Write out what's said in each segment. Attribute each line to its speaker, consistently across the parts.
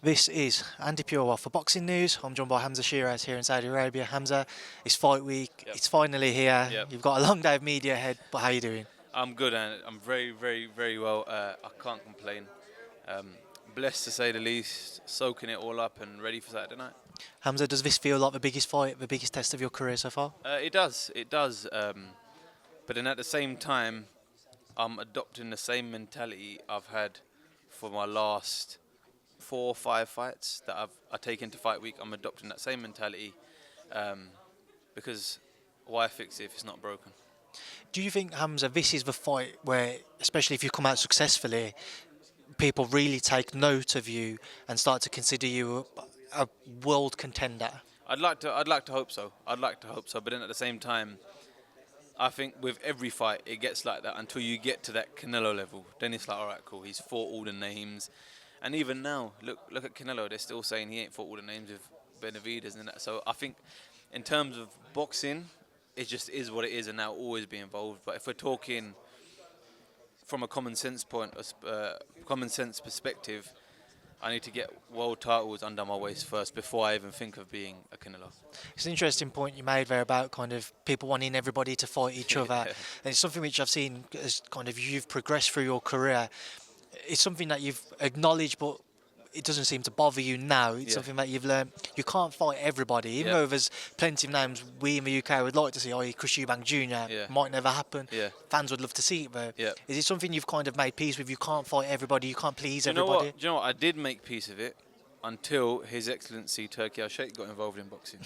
Speaker 1: This is Andi Purewal for Boxing News. I'm joined by Hamzah Sheeraz here in Saudi Arabia. Hamzah, it's fight week.
Speaker 2: Yep.
Speaker 1: It's finally here.
Speaker 2: Yep.
Speaker 1: You've got a long day of media ahead, but how are you doing?
Speaker 2: I'm good and I'm very, very, very well. I can't complain. Blessed to say the least, soaking it all up and ready for Saturday night.
Speaker 1: Hamzah, does this feel like the biggest fight, the biggest test of your career so far?
Speaker 2: It does. But then at the same time, I'm adopting the same mentality I've had for my last 4 or 5 fights that I take into fight week. I'm adopting that same mentality because why fix it if it's not broken?
Speaker 1: Do you think, Hamzah, this is the fight where, especially if you come out successfully, people really take note of you and start to consider you a world contender?
Speaker 2: I'd like to hope so. But then at the same time, I think with every fight it gets like that until you get to that Canelo level. Then it's like, all right, cool. He's fought all the names, and even now, look at Canelo. They're still saying he ain't fought all the names with Benavidez and that. So I think, in terms of boxing, it just is what it is, and I'll always be involved. But if we're talking from a common sense perspective, I need to get world titles under my waist first before I even think of being a Canelo.
Speaker 1: It's an interesting point you made there about kind of people wanting everybody to fight each other. And it's something which I've seen as kind of you've progressed through your career. It's something that you've acknowledged, but it doesn't seem to bother you now. It's something that you've learned. You can't fight everybody, even though there's plenty of names we in the UK would like to see, i.e. Chris Eubank Jr. Might never happen. Fans would love to see it, but is it something you've kind of made peace with? You can't fight everybody, you can't please everybody?
Speaker 2: Do you know what? I did make peace of it until His Excellency Turki Alalshikh got involved in boxing.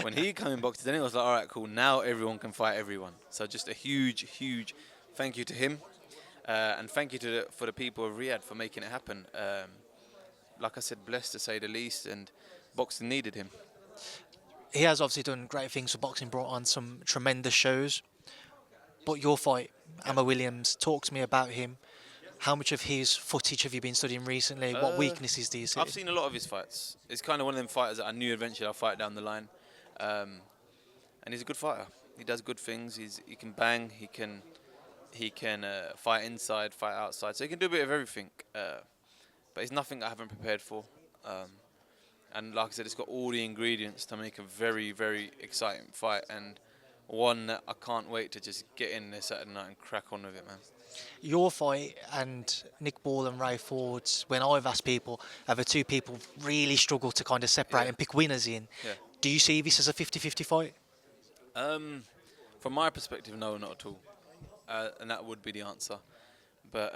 Speaker 2: When he came in boxing, then it was like, all right, cool, now everyone can fight everyone. So just a huge, huge thank you to him. And thank you for the people of Riyadh for making it happen. Like I said, blessed to say the least, and boxing needed him.
Speaker 1: He has obviously done great things for boxing, brought on some tremendous shows. But your fight, Amma Williams, talk to me about him. How much of his footage have you been studying recently? What weaknesses do you see?
Speaker 2: I've seen a lot of his fights. It's kind of one of them fighters that I knew eventually I'll fight down the line. And he's a good fighter. He does good things. He can bang. He can fight inside, fight outside. So he can do a bit of everything. But it's nothing I haven't prepared for. And like I said, it's got all the ingredients to make a very, very exciting fight, and one that I can't wait to just get in there Saturday night and crack on with it, man.
Speaker 1: Your fight and Nick Ball and Ray Ford's, when I've asked people, have the two people really struggled to kind of separate and pick winners in? Do you see this as a 50-50 fight?
Speaker 2: From my perspective, no, not at all. And that would be the answer. But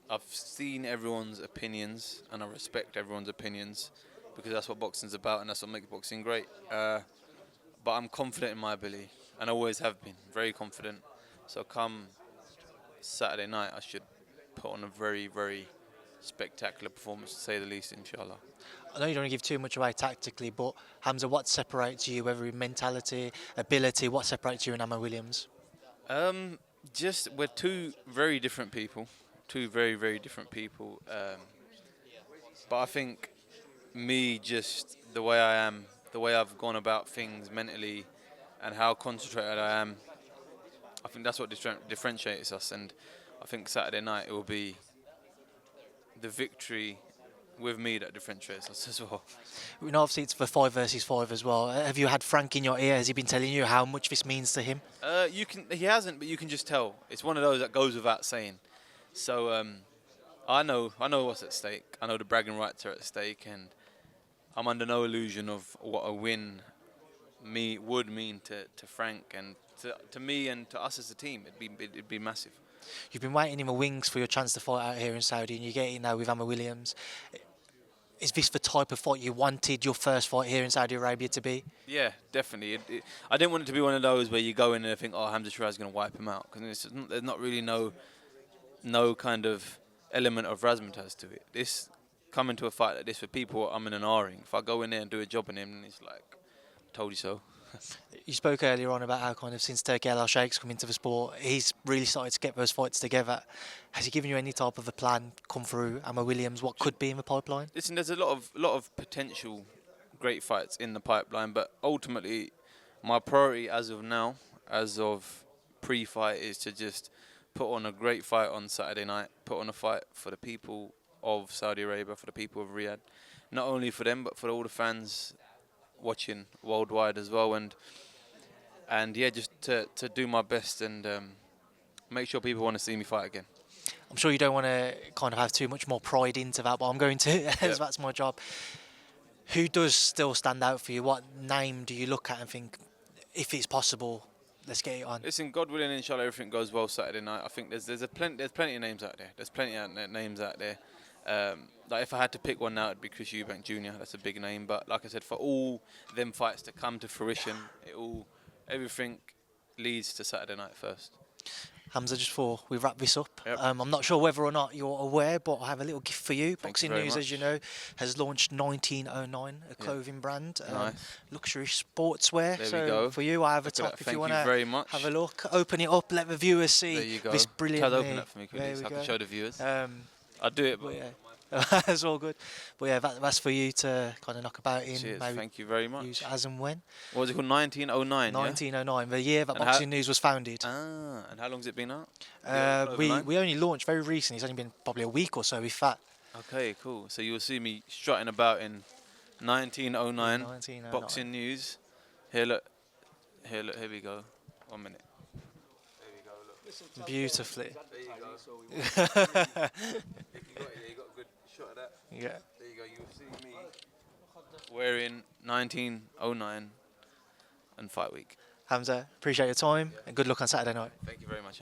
Speaker 2: I've seen everyone's opinions, and I respect everyone's opinions, because that's what boxing's about, and that's what makes boxing great. But I'm confident in my ability, and I always have been, very confident. So come Saturday night, I should put on a very, very spectacular performance, to say the least, inshallah.
Speaker 1: I know you don't want to give too much away tactically, but Hamzah, what separates you, whether in mentality, ability, what separates you and Amma Williams?
Speaker 2: Just, we're two very different people. Two very, very different people. But I think me, just the way I am, the way I've gone about things mentally, and how concentrated I am, I think that's what differentiates us. And I think Saturday night it will be the victory with me that differentiates us as well.
Speaker 1: You know, obviously it's the 5 versus 5 as well. Have you had Frank in your ear? Has he been telling you how much this means to him?
Speaker 2: He hasn't, but you can just tell. It's one of those that goes without saying. So I know what's at stake. I know the bragging rights are at stake, and I'm under no illusion of what a win would mean to Frank and to me and to us as a team. It'd be massive.
Speaker 1: You've been waiting in the wings for your chance to fight out here in Saudi, and you get it now with Amma Williams. Is this the type of fight you wanted your first fight here in Saudi Arabia to be?
Speaker 2: Yeah, definitely. I didn't want it to be one of those where you go in and think, oh, Hamzah Sheeraz is going to wipe him out, because there's not really no kind of element of razzmatazz to it. This coming to a fight like this, for people, I'm in an R-ring. If I go in there and do a job on him, then it's like, told you so.
Speaker 1: You spoke earlier on about how kind of since Turki Alalshikh's come into the sport, he's really started to get those fights together. Has he given you any type of a plan come through Amma Williams, what could be in the pipeline?
Speaker 2: Listen, there's a lot of potential great fights in the pipeline, but ultimately my priority as of now, as of pre-fight, is to just put on a great fight on Saturday night, put on a fight for the people of Saudi Arabia, for the people of Riyadh. Not only for them, but for all the fans watching worldwide as well. And yeah, just to do my best and make sure people want to see me fight again.
Speaker 1: I'm sure you don't want to kind of have too much more pride into that, but I'm going to, as that's my job. Who does still stand out for you? What name do you look at and think, if it's possible, let's get it on?
Speaker 2: Listen, God willing, inshallah, everything goes well Saturday night. I think there's plenty of names out there. There's plenty of names out there. Like if I had to pick one now, it'd be Chris Eubank Jr. That's a big name. But like I said, for all them fights to come to fruition, everything leads to Saturday night first.
Speaker 1: Hamzah, just before we wrap this up,
Speaker 2: Yep.
Speaker 1: I'm not sure whether or not you're aware, but I have a little gift for you.
Speaker 2: Thank you
Speaker 1: Boxing
Speaker 2: very
Speaker 1: News,
Speaker 2: much.
Speaker 1: as you know, has launched 1909, a clothing brand,
Speaker 2: Nice.
Speaker 1: luxury sportswear.
Speaker 2: There
Speaker 1: so
Speaker 2: we go.
Speaker 1: for you, I have
Speaker 2: Look
Speaker 1: a
Speaker 2: at
Speaker 1: top
Speaker 2: that.
Speaker 1: if you
Speaker 2: Thank
Speaker 1: want
Speaker 2: you
Speaker 1: to
Speaker 2: very much.
Speaker 1: have a look. Open it up, let the viewers see
Speaker 2: There you go.
Speaker 1: this brilliant.
Speaker 2: Tad, open that for me quickly
Speaker 1: There
Speaker 2: so
Speaker 1: we
Speaker 2: I can
Speaker 1: go.
Speaker 2: show the viewers.
Speaker 1: Um,
Speaker 2: I'll do it,
Speaker 1: but
Speaker 2: but
Speaker 1: yeah. That's all good. But yeah, that's for you to kind of knock about in.
Speaker 2: cheers.
Speaker 1: Maybe
Speaker 2: Thank you very
Speaker 1: use
Speaker 2: much.
Speaker 1: as and when.
Speaker 2: What was it called? 1909, yeah?
Speaker 1: 1909, the year that
Speaker 2: And
Speaker 1: Boxing News was founded.
Speaker 2: Ah, and how long's it been out? The
Speaker 1: We
Speaker 2: clothing line?
Speaker 1: only launched very recently. It's only been probably a week or so. If that.
Speaker 2: Okay, cool. So you will see me strutting about in 1909,
Speaker 1: 1909.
Speaker 2: Boxing News. Here, look. Here we go. 1 minute. There we go, look.
Speaker 1: Beautifully.
Speaker 2: There you go. If you got it, you got a good shot of that.
Speaker 1: Yeah.
Speaker 2: There you go. You'll see me wearing 1909 and fight week.
Speaker 1: Hamzah, appreciate your time and good luck on Saturday night.
Speaker 2: Thank you very much.